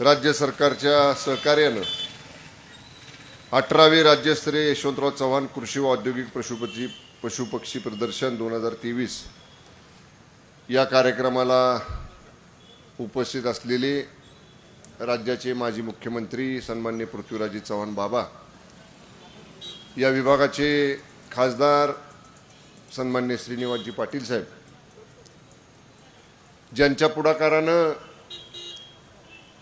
राज्य सरकारच्या सहकार्यानं 18वे राज्यस्तरीय यशवंतराव चव्हाण कृषी व औद्योगिक पशुपक्षी प्रदर्शन 2023 या कार्यक्रमाला उपस्थित असलेले राज्याचे माजी मुख्यमंत्री सन्माननीय पृथ्वीराज चव्हाण बाबा, या विभागाचे खासदार सन्माननीय श्रीनिवासजी पाटील साहेब, ज्यांच्या पुढाकारानं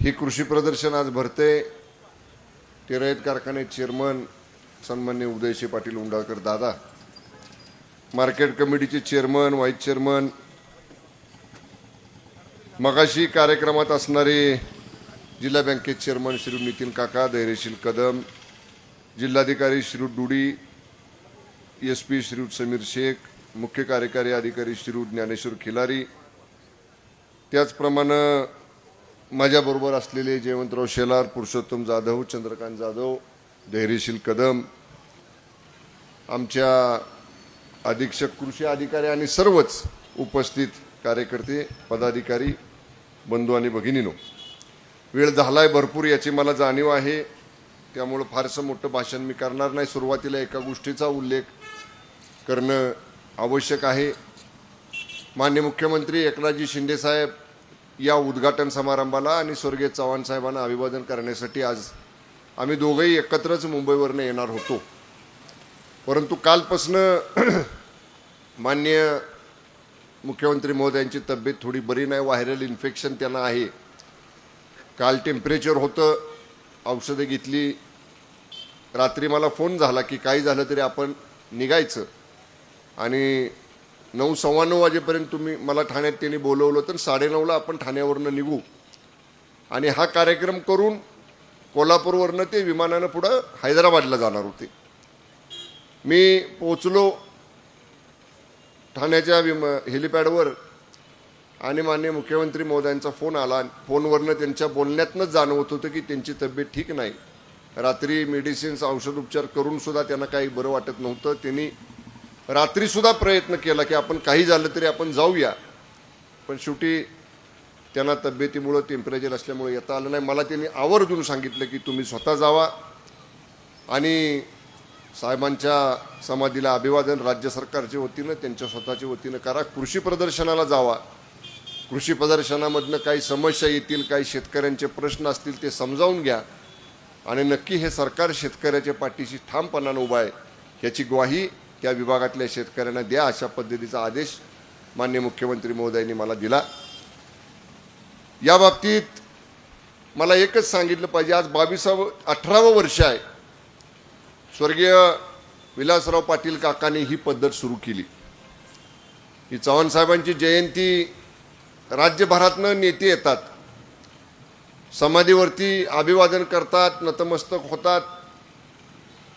ही कृषी प्रदर्शन आज भरते, ते रयत कारखाने चेअरमन सन्माननीय उदयशी पाटील उंडाळकर दादा, मार्केट कमिटीचे चेअरमन, व्हाईस चेअरमन, मगाशी कार्यक्रमात असणारे जिल्हा बँकेचे चेअरमन श्री नितीन काका, धैर्यशील कदम, जिल्हाधिकारी श्री डुडी, एसपी श्री समीर शेख, मुख्य कार्यकारी अधिकारी श्री ज्ञानेश्वर खिलारी, त्याचप्रमाणे माझ्याबरोबर असलेले जयवंतराव शेलार, पुरुषोत्तम जाधव, चंद्रकांत जाधव, धैर्यशील कदम, आमच्या अधीक्षक कृषी अधिकारी आणि सर्वच उपस्थित कार्यकर्ते, पदाधिकारी, बंधू आणि भगिनीनो, वेळ झालाय भरपूर याची मला जाणीव आहे, त्यामुळे फारसं मोठं भाषण मी करणार नाही. सुरुवातीला एका गोष्टीचा उल्लेख करणं आवश्यक आहे. माननीय मुख्यमंत्री एकनाथजी शिंदे साहेब या उद्घाटन समारंभाला आणि स्वर्गीय चव्हाण साहेबांना अभिवादन करण्यासाठी आज आम्ही दोघंही एकत्रच मुंबईवरनं येणार होतो, परंतु कालपासनं माननीय मुख्यमंत्री महोदयांची तब्येत थोडी बरी नाही, व्हायरल इन्फेक्शन त्यांना आहे. काल टेम्परेचर होतं, औषधं घेतली, रात्री मला फोन झाला की काही झालं तरी आपण निघायचं, आणि 9:15 वाजेपर्यंत मला ठाण्यात त्यांनी बोलवलं, तर 9:30ला आपण ठाण्यावरनं निघू आणि हा कार्यक्रम करून कोल्हापूरवरनं ते विमानानं पुढं हैदराबादला जाणार होते. मी पोचलो ठाण्याच्या हेलिपॅडवर आणि माननीय मुख्यमंत्री महोदयांचा फोन आला. फोनवरनं त्यांच्या बोलण्यातनंच जाणवत होतं की त्यांची तब्येत ठीक नाही. रात्री मेडिसिन्स औषधोपचार करून सुद्धा त्यांना काही बरं वाटत नव्हतं. त्यांनी रात्रीसुद्धा प्रयत्न केला की आपण काही झालं तरी आपण जाऊया, पण शेवटी त्यांना तब्येतीमुळं, टेम्परेचर असल्यामुळे येता आलं नाही. मला त्यांनी आवर्जून सांगितलं की तुम्ही स्वतः जावा आणि साहेबांच्या समाधीला अभिवादन राज्य सरकारच्या वतीनं, त्यांच्या स्वतःच्या वतीनं करा, कृषी प्रदर्शनाला जावा, कृषी प्रदर्शनामधनं काही समस्या येतील, काही शेतकऱ्यांचे प्रश्न असतील ते समजावून घ्या आणि नक्की हे सरकार शेतकऱ्याच्या पाठीशी ठामपणानं उभा आहे याची ग्वाही त्या विभागातल्या शेतकऱ्यांना द्या, अशा पद्धतीचा आदेश माननीय मुख्यमंत्री महोदयांनी मला दिला. या बाबतीत मला एकच सांगितलं पाहिजे, आज 18वं वर्ष आहे स्वर्गीय विलासराव पाटील काकांनी ही पद्धत सुरू केली. ही चव्हाण साहेबांची जयंती, राज्यभरातनं नेते येतात, समाधीवरती अभिवादन करतात, नतमस्तक होतात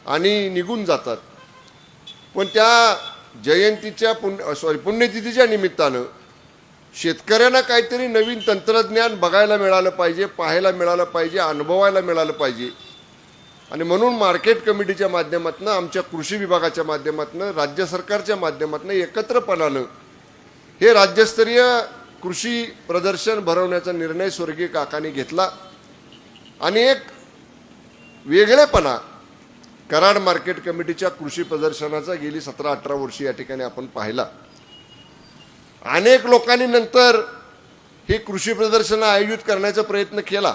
आणि निघून जातात. पण त्या जयंतीच्या पुण्यतिथीच्या निमित्तानं शेतकऱ्यांना काहीतरी नवीन तंत्रज्ञान बघायला मिळालं पाहिजे, पाहायला मिळालं पाहिजे, अनुभवायला मिळालं पाहिजे. आणि म्हणून मार्केट कमिटीच्या माध्यमातून, आमच्या कृषी विभागाच्या माध्यमातून, राज्य सरकारच्या माध्यमातून एकत्रपणानं हे राज्यस्तरीय कृषी प्रदर्शन भरवण्याचा निर्णय स्वर्गीय काकांनी घेतला आणि एक वेगळेपणा कराड मार्केट कमिटीच्या कृषी प्रदर्शनाचा गेली 17-18 वर्षे या ठिकाणी आपण पाहिला. अनेक लोकांनी नंतर हे कृषी प्रदर्शन आयोजित करण्याचा प्रयत्न केला.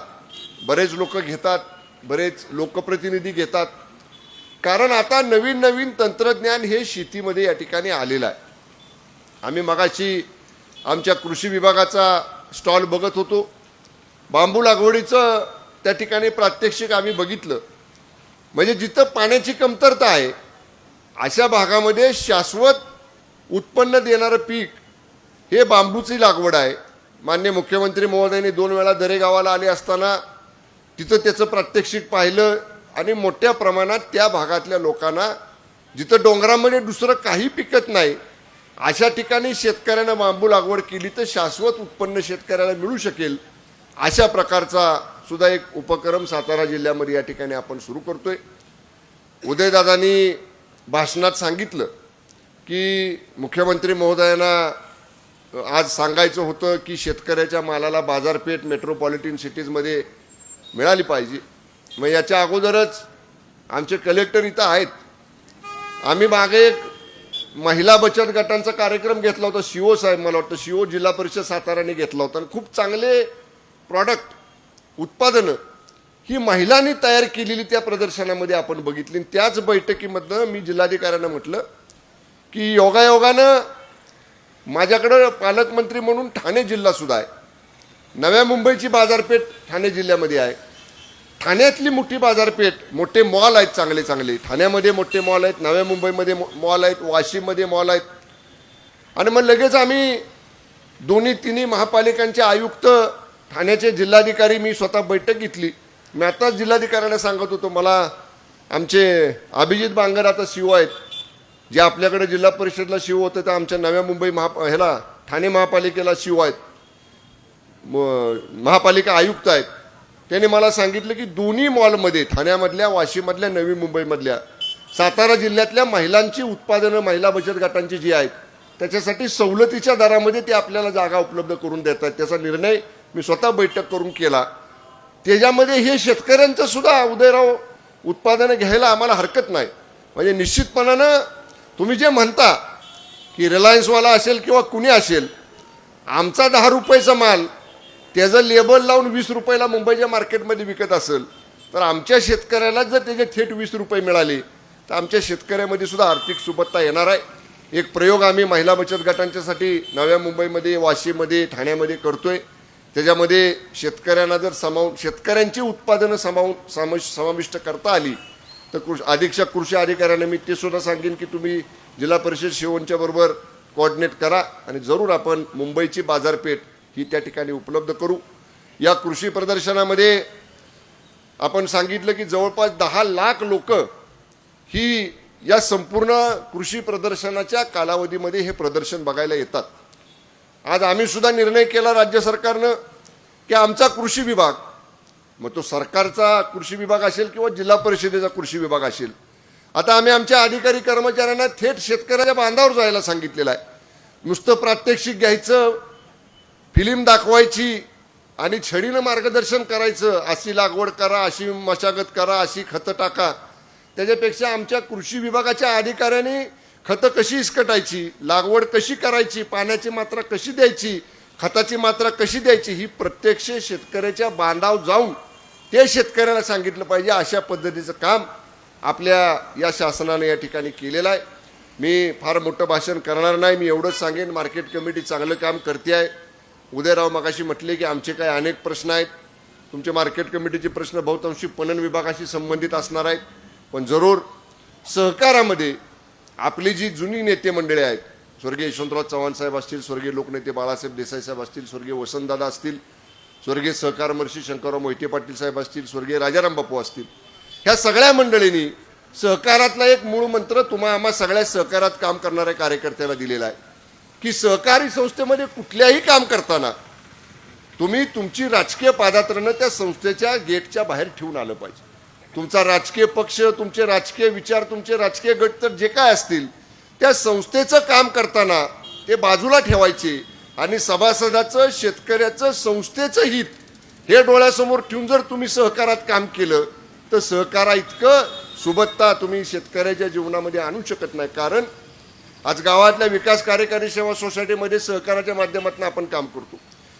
बरेच लोक घेतात, बरेच लोकप्रतिनिधी घेतात, कारण आता नवीन नवीन तंत्रज्ञान हे शेतीमध्ये या ठिकाणी आलेलं आहे. आम्ही मगाशी आमच्या कृषी विभागाचा स्टॉल बघत होतो, बांबू लागवडीचं त्या ठिकाणी प्रात्यक्षिक आम्ही बघितलं. म्हणजे जिथं पाण्याची कमतरता आहे अशा भागामध्ये शाश्वत उत्पन्न देणारं पीक हे बांबूची लागवड आहे. माननीय मुख्यमंत्री महोदयांनी 2 वेळा दरेगावाला आले असताना तिथं त्याचं प्रात्यक्षिक पाहिलं आणि मोठ्या प्रमाणात त्या भागातल्या लोकांना, जिथं डोंगरामध्ये दुसरं काही पिकत नाही अशा ठिकाणी शेतकऱ्यांना बांबू लागवड केली तर शाश्वत उत्पन्न शेतकऱ्याला मिळू शकेल, अशा प्रकारचा सुद्धा एक उपक्रम सातारा जिल्ह्यामध्ये या ठिकाणी आपण सुरू करतोय. उदयदादांनी भाषणात सांगितलं की मुख्यमंत्री महोदयांना आज सांगायचं होतं की शेतकऱ्याच्या मालाला बाजारपेठ मेट्रोपॉलिटन सिटीजमध्ये मिळाली पाहिजे. मग याच्या अगोदरच आमचे कलेक्टर इथं आहेत. आम्ही मागे एक महिला बचत गटांचा कार्यक्रम घेतला होता. शिओ साहेब, मला वाटतं शिओ जिल्हा परिषद साताराने घेतला होता. आणि खूप चांगले प्रॉडक्ट, उत्पादनं ही महिलांनी तयार केलेली त्या प्रदर्शनामध्ये आपण बघितली. त्याच बैठकीमधनं मी जिल्हाधिकाऱ्यांना म्हटलं की योगायोगानं माझ्याकडं पालकमंत्री म्हणून ठाणे जिल्हासुद्धा आहे. नव्या मुंबईची बाजारपेठ ठाणे जिल्ह्यामध्ये आहे. ठाण्यातली मोठी बाजारपेठ, मोठे मॉल आहेत चांगले चांगले. ठाण्यामध्ये मोठे मॉल आहेत, नव्या मुंबईमध्ये मॉल आहेत, वाशीमध्ये मॉल आहेत. आणि मग लगेच आम्ही दोन्ही तिन्ही महापालिकांचे आयुक्त, ठाण्याचे जिल्हाधिकारी, मी स्वतः बैठक घेतली. मी आताच जिल्हाधिकाऱ्यांना सांगत होतो, मला आमचे अभिजित बांगर आता शिव आहेत, जे आपल्याकडे जिल्हा परिषदला शिव होतं, तर आमच्या नव्या मुंबई ह्याला ठाणे महापालिकेला शिव आहेत, महापालिका आयुक्त आहेत. त्यांनी मला सांगितलं की दोन्ही मॉलमध्ये, ठाण्यामधल्या, वाशीमधल्या, नवी मुंबईमधल्या, सातारा जिल्ह्यातल्या महिलांची उत्पादनं, महिला बचत गटांची जी आहेत, त्याच्यासाठी सवलतीच्या दरामध्ये ते आपल्याला जागा उपलब्ध करून देतात. त्याचा निर्णय मी स्वतः बैठक करून केला. त्याच्यामध्ये हे शेतकऱ्यांचं सुद्धा उदयराव उत्पादनं घ्यायला आम्हाला हरकत नाही. म्हणजे निश्चितपणानं तुम्ही जे म्हणता की रिलायन्सवाला असेल किंवा कुणी असेल, आमचा 10 रुपयाचा माल त्याचं लेबल लावून 20 रुपयाला मुंबईच्या मार्केटमध्ये विकत असेल, तर आमच्या शेतकऱ्याला जर त्याचे थेट 20 रुपये मिळाले तर आमच्या शेतकऱ्यामध्ये सुद्धा आर्थिक सुबत्ता येणार आहे. एक प्रयोग आम्ही महिला बचत गटांच्यासाठी नव्या मुंबईमध्ये, वाशीमध्ये, ठाण्यामध्ये करतोय. त्याच्यामध्ये शेतकऱ्यांना जर शेतकऱ्यांची उत्पादनं समाविष्ट करता आली तर अधीक्षक कृषी अधिकाऱ्यांना मी ते सुद्धा सांगेन की तुम्ही जिल्हा परिषद शिवणच्या बरोबर कोऑर्डिनेट करा आणि जरूर आपण मुंबईची बाजारपेठ ही त्या ठिकाणी उपलब्ध करू. या कृषी प्रदर्शनामध्ये आपण सांगितलं की जवळपास 10 लाख लोक ही या संपूर्ण कृषी प्रदर्शनाच्या कालावधीमध्ये हे प्रदर्शन बघायला येतात. आज आम्ही सुद्धा निर्णय केला राज्य सरकारनं की आमचा कृषी विभाग, मग तो सरकारचा कृषी विभाग असेल किंवा जिल्हा परिषदेचा कृषी विभाग असेल, आता आम्ही आमच्या अधिकारी कर्मचाऱ्यांना थेट शेतकऱ्याच्या बांधावर जायला सांगितलेलं आहे. नुसतं प्रात्यक्षिक घ्यायचं, फिल्म दाखवायची आणि छडीनं मार्गदर्शन करायचं, अशी लागवड करा, अशी मशागत करा, अशी खतं टाका, त्याच्यापेक्षा आमच्या कृषी विभागाच्या अधिकाऱ्यांनी खतं कशी इसकटायची, लागवड कशी करायची, पाण्याची मात्रा कशी द्यायची, खताची मात्रा कशी द्यायची, ही प्रत्यक्ष शेतकऱ्याच्या बांधावर जाऊन ते शेतकऱ्याला सांगितलं पाहिजे. अशा पद्धतीचं काम आपल्या या शासनाने या ठिकाणी केलेलं आहे. मी फार मोठं भाषण करणार नाही. मी एवढंच सांगेन, मार्केट कमिटी चांगलं काम करते आहे. उदयराव मगाशी म्हटले की आमचे काय अनेक प्रश्न आहेत. तुमचे मार्केट कमिटीचे प्रश्न बहुतांशी पणन विभागाशी संबंधित असणार आहेत, पण जरूर सहकारामध्ये आपली जी जुनी नेते मंडळी आहेत, स्वर्गीय यशवंतराव चव्हाण साहेब असतील, स्वर्गीय लोकनेते बाळासाहेब देसाई साहेब असतील, स्वर्गीय वसंतदादा असतील, स्वर्गीय सहकार महर्षी शंकरराव मोहिते पाटील साहेब असतील, स्वर्गीय राजाराम बापू असतील, ह्या सगळ्या मंडळींनी सहकारातला एक मूळ मंत्र आम्हा सगळ्या सहकारात काम करणाऱ्या कार्यकर्त्यांना दिलेला आहे की सहकारी संस्थेमध्ये कुठल्याही काम करताना तुम्ही तुमची राजकीय पादात्रनं त्या संस्थेच्या गेटच्या बाहेर ठेवून आलं पाहिजे. तुमचा राजकीय पक्ष, तुमचे राजकीय विचार, तुमचे राजकीय गट तर जे काय असतील, त्या संस्थेचं काम करताना ते बाजूला ठेवायचे आणि सभासदाचं, शेतकऱ्याचं, संस्थेचं हित हे डोळ्यासमोर ठेवून जर तुम्ही सहकारात काम केलं तर सहकारा इतकं सुबत्ता तुम्ही शेतकऱ्याच्या जीवनामध्ये आणू शकत नाही. कारण आज गावातल्या विकास कार्यकारी सेवा सोसायटीमध्ये सहकाराच्या माध्यमातून आपण काम करतो,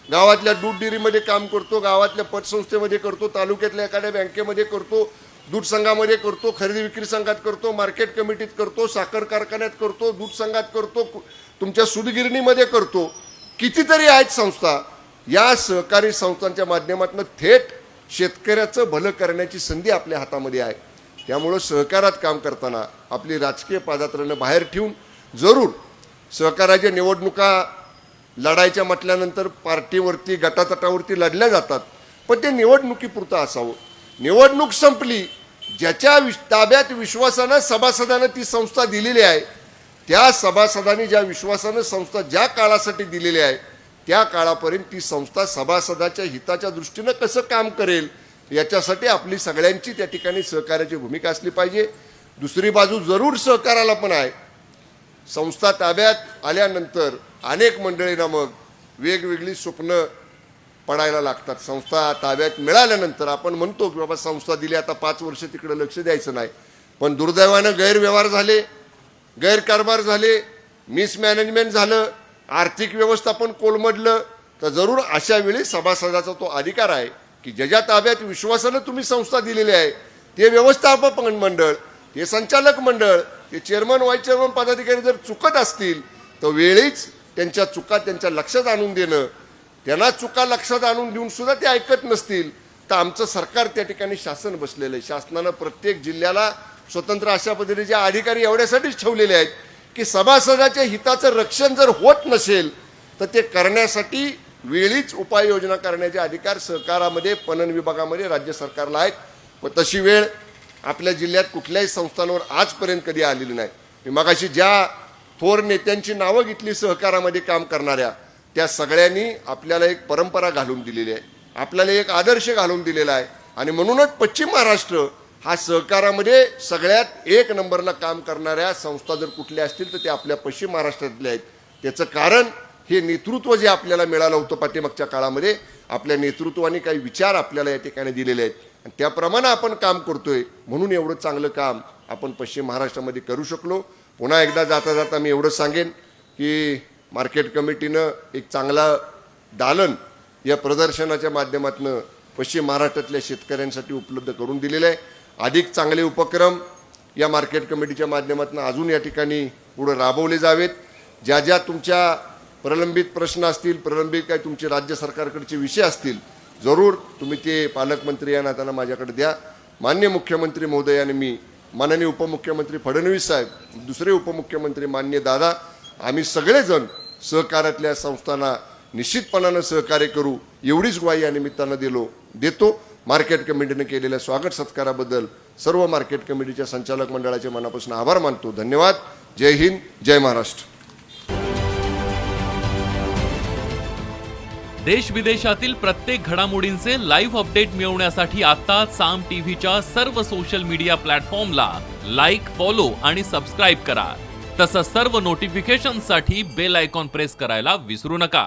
गावातल्या दूध डेअरीमध्ये काम करतो, गावातल्या पतसंस्थेमध्ये करतो, तालुक्यातल्या एखाद्या बँकेमध्ये करतो, दूध संघामध्ये करतो, खरेदी विक्री संघात करतो, मार्केट कमिटीत करतो, साखर कारखान्यात करतो, दूध संघात करतो, तुमच्या सूतगिरणीमध्ये करतो. कितीतरी आहेत संस्था. या सहकारी संस्थांच्या माध्यमातून थेट शेतकऱ्याचं भलं करण्याची संधी आपल्या हातामध्ये आहे. त्यामुळं सहकारात काम करताना आपली राजकीय पादात्रनं बाहेर ठेवून जरूर सहकाराच्या निवडणुका लढायच्या म्हटल्यानंतर पार्टीवरती, गटातटावरती लढल्या जातात, पण ते निवडणुकीपुरतं असावं. निवडणूक संपली, ज्याच्या ताब्यात विश्वासानं सभासदानं ती संस्था दिलेली आहे, त्या सभासदांनी ज्या विश्वासानं संस्था ज्या काळासाठी दिलेली आहे त्या काळापर्यंत ती संस्था सभासदाच्या हिताच्या दृष्टीनं कसं काम करेल याच्यासाठी आपली सगळ्यांची त्या ठिकाणी सहकार्याची भूमिका असली पाहिजे. दुसरी बाजू जरूर सहकाराला पण आहे. संस्था ताब्यात आल्यानंतर अनेक मंडळींना मग वेगवेगळी स्वप्न पडायला लागतात. संस्था ताब्यात मिळाल्यानंतर आपण म्हणतो की बाबा संस्था दिली, आता 5 वर्ष तिकडे लक्ष द्यायचं नाही. पण दुर्दैवानं गैरव्यवहार झाले, गैरकारभार झाले, मिसमॅनेजमेंट झालं, आर्थिक व्यवस्थापन कोलमडलं, तर जरूर अशा वेळी सभासदाचा तो अधिकार आहे की ज्याच्या ताब्यात विश्वासानं तुम्ही संस्था दिलेली आहे, ते व्यवस्थापक मंडळ, ते संचालक मंडळ, ते चेअरमन व्हाईस चेअरमन पदाधिकारी जर चुकत असतील तर वेळीच त्यांच्या चुका त्यांच्या लक्षात आणून देणं. त्यांना चुका लक्षात आणून देऊन सुद्धा ते ऐकत नसतील तर आमचं सरकार त्या ठिकाणी शासन बसलेलं आहे. शासनानं प्रत्येक जिल्ह्याला स्वतंत्र अशा पद्धतीचे अधिकारी एवढ्यासाठीच ठेवलेले आहेत की सभासदाच्या हिताचं रक्षण जर होत नसेल तर ते करण्यासाठी वेळीच उपाययोजना करण्याचे अधिकार सहकारामध्ये पणन विभागामध्ये राज्य सरकारला आहेत. पण तशी वेळ आपल्या जिल्ह्यात कुठल्याही संस्थांवर आजपर्यंत कधी आलेली नाही. मी मगाशी ज्या थोर नेत्यांची नावं घेतली सहकारामध्ये काम करणाऱ्या, त्या सगळ्यांनी आपल्याला एक परंपरा घालून दिलेली आहे, आपल्याला एक आदर्श घालून दिलेला आहे. आणि म्हणूनच पश्चिम महाराष्ट्र हा सहकारामध्ये सगळ्यात 1 नंबरला काम करणाऱ्या संस्था जर कुठल्या असतील तर ते आपल्या पश्चिम महाराष्ट्रातल्या आहेत. त्याचं कारण हे नेतृत्व जे आपल्याला मिळालं होतं पाठीमागच्या काळामध्ये, आपल्या नेतृत्वाने काही विचार आपल्याला या ठिकाणी दिलेले आहेत आणि त्याप्रमाणे आपण काम करतोय, म्हणून एवढं चांगलं काम आपण पश्चिम महाराष्ट्रामध्ये करू शकलो. पुन्हा एकदा जाता जाता मी एवढं सांगेन की मार्केट कमिटीनं एक चांगला दालन या प्रदर्शनाच्या माध्यमातून पश्चिम महाराष्ट्रातल्या शेतकऱ्यांसाठी उपलब्ध करून दिलेलं आहे. अधिक चांगले उपक्रम या मार्केट कमिटीच्या माध्यमातून अजून या ठिकाणी पुढे राबवले जावेत. ज्या ज्या तुमच्या प्रलंबित प्रश्न असतील, प्रलंबित काय तुमचे राज्य सरकारकडचे विषय असतील, जरूर तुम्ही ते पालकमंत्री या नात्यानं माझ्याकडे द्या. माननीय मुख्यमंत्री महोदय आणि मी, माननीय उपमुख्यमंत्री फडणवीस साहेब, दुसरे उपमुख्यमंत्री माननीय दादा, आम्ही सगळेजण सहकारातल्या संस्थांना निश्चितपणानं सहकार्य करू एवढीच ग्वाही या निमित्तानं देतो. मार्केट कमिटीने केलेल्या स्वागत सत्काराबद्दल सर्व मार्केट कमिटीच्या संचालक मंडळाचे मनापासून आभार मानतो. धन्यवाद. जय हिंद, जय महाराष्ट्र. देश विदेशातील प्रत्येक घडामोडींचे लाईव्ह अपडेट मिळवण्यासाठी आता साम टीव्हीच्या सर्व सोशल मीडिया प्लॅटफॉर्मला लाईक, फॉलो आणि सबस्क्राईब करा. तसंच सर्व नोटिफिकेशनसाठी बेल आयकॉन प्रेस करायला विसरू नका.